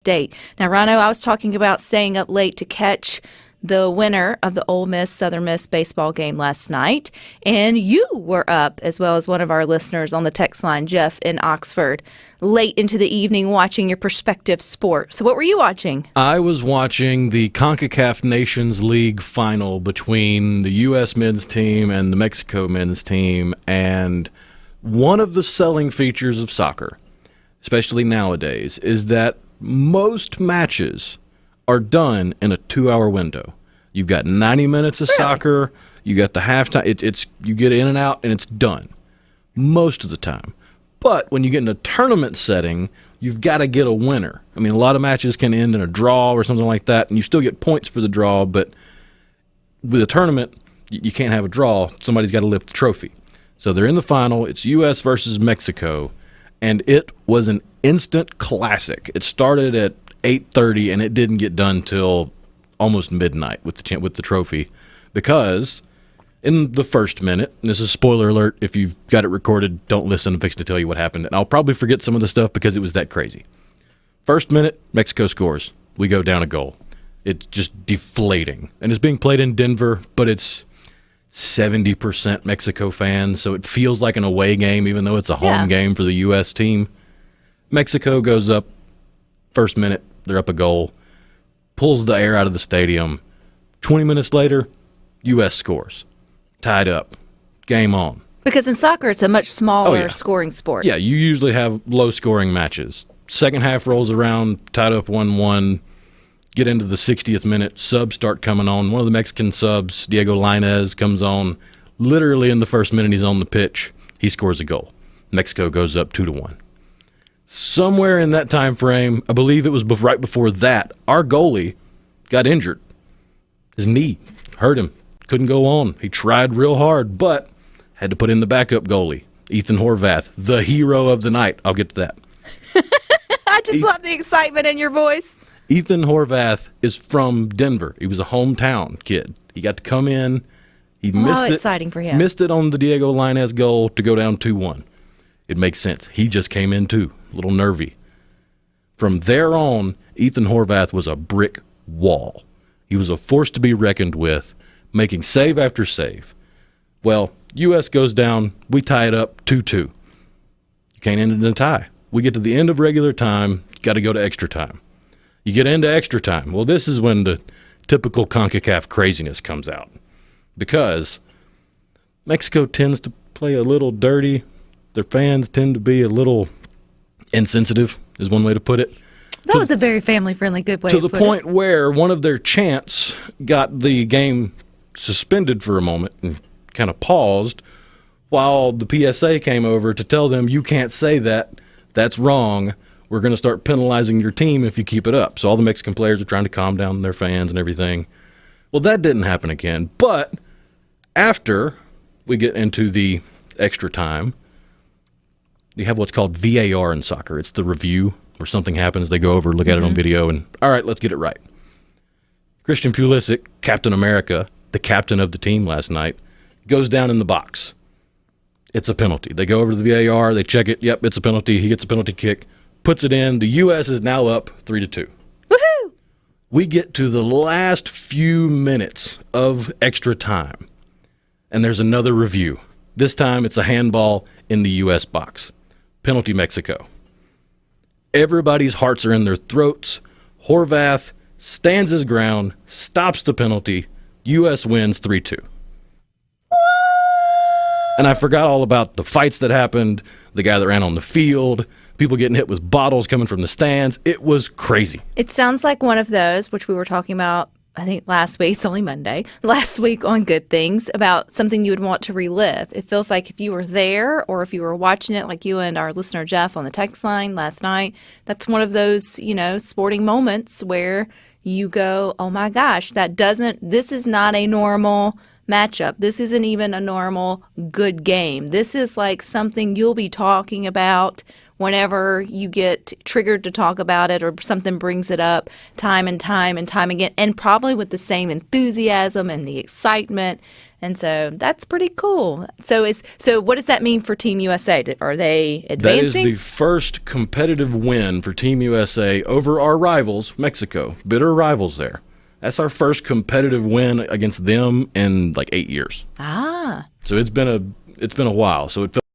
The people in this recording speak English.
State. Now, Ryno, I was talking about staying up late to catch the winner of the Ole Miss Southern Miss baseball game last night, and you were up, as well as one of our listeners on the text line, Jeff in Oxford, late into the evening watching your prospective sport. So what were you watching? I was watching the CONCACAF Nations League final between the U.S. men's team and the Mexico men's team, and one of the selling features of soccer, especially nowadays, is that most matches are done in a 2-hour window. You've got 90 minutes of soccer, you got the halftime, it's you get in and out, and it's done most of the time. But when you get in a tournament setting, you've got to get a winner. I mean, a lot of matches can end in a draw or something like that, and you still get points for the draw, but with a tournament, you can't have a draw. Somebody's got to lift the trophy. So they're in the final. It's U.S. versus Mexico, and it was an instant classic. It started at 8:30, and it didn't get done till almost midnight with the trophy, because in the first minute, and this is spoiler alert, if you've got it recorded, don't listen. I'm fixing to tell you what happened, and I'll probably forget some of the stuff because it was that crazy. First minute, Mexico scores. We go down a goal. It's just deflating, and it's being played in Denver, but it's 70% Mexico fans, so it feels like an away game, even though it's a home game for the U.S. team. Mexico goes up, first minute, they're up a goal, pulls the air out of the stadium. 20 minutes later, U.S. scores. Tied up. Game on. Because in soccer, it's a much smaller scoring sport. Yeah, you usually have low-scoring matches. Second half rolls around, tied up 1-1. Get into the 60th minute, subs start coming on. One of the Mexican subs, Diego Lainez, comes on. Literally in the first minute he's on the pitch, he scores a goal. Mexico goes up 2-1. Somewhere in that time frame, I believe it was right before that, our goalie got injured. His knee hurt him. Couldn't go on. He tried real hard, but had to put in the backup goalie, Ethan Horvath, the hero of the night. I'll get to that. I just love the excitement in your voice. Ethan Horvath is from Denver. He was a hometown kid. He got to come in. He missed it. Exciting for him. Missed it on the Diego Lainez goal to go down 2-1. It makes sense. He just came in too, a little nervy. From there on, Ethan Horvath was a brick wall. He was a force to be reckoned with, making save after save. Well, U.S. goes down. We tie it up 2-2. You can't end it in a tie. We get to the end of regular time. Got to go to extra time. You get into extra time. Well, this is when the typical CONCACAF craziness comes out, because Mexico tends to play a little dirty. Their fans tend to be a little insensitive, is one way to put it. That was a very family-friendly, good way to put it. To the point where one of their chants got the game suspended for a moment and kind of paused while the PSA came over to tell them, you can't say that. That's wrong. We're going to start penalizing your team if you keep it up. So all the Mexican players are trying to calm down their fans and everything. Well, that didn't happen again. But after we get into the extra time, you have what's called VAR in soccer. It's the review where something happens. They go over, look at it on video, and all right, let's get it right. Christian Pulisic, Captain America, the captain of the team last night, goes down in the box. It's a penalty. They go over to the VAR, they check it. Yep, it's a penalty. He gets a penalty kick. Puts it in. The U.S. is now up 3-2. Woohoo! We get to the last few minutes of extra time, and there's another review. This time it's a handball in the U.S. box. Penalty Mexico. Everybody's hearts are in their throats. Horvath stands his ground, stops the penalty. U.S. wins 3-2. And I forgot all about the fights that happened, the guy that ran on the field, people getting hit with bottles coming from the stands. It was crazy. It sounds like one of those, which we were talking about, I think last week, it's only Monday, last week on Good Things, about something you would want to relive. It feels like if you were there or if you were watching it like you and our listener Jeff on the text line last night, that's one of those, sporting moments where you go, oh my gosh, this is not a normal matchup. This isn't even a normal good game. This is like something you'll be talking about whenever you get triggered to talk about it or something brings it up time and time and time again, and probably with the same enthusiasm and the excitement And so that's pretty cool. So what does that mean for Team USA? Are they That is advancing? the first competitive win for Team USA over our rivals, Mexico. Bitter rivals there. That's our first competitive win against them in like 8 years. Ah. So it's been a while. So it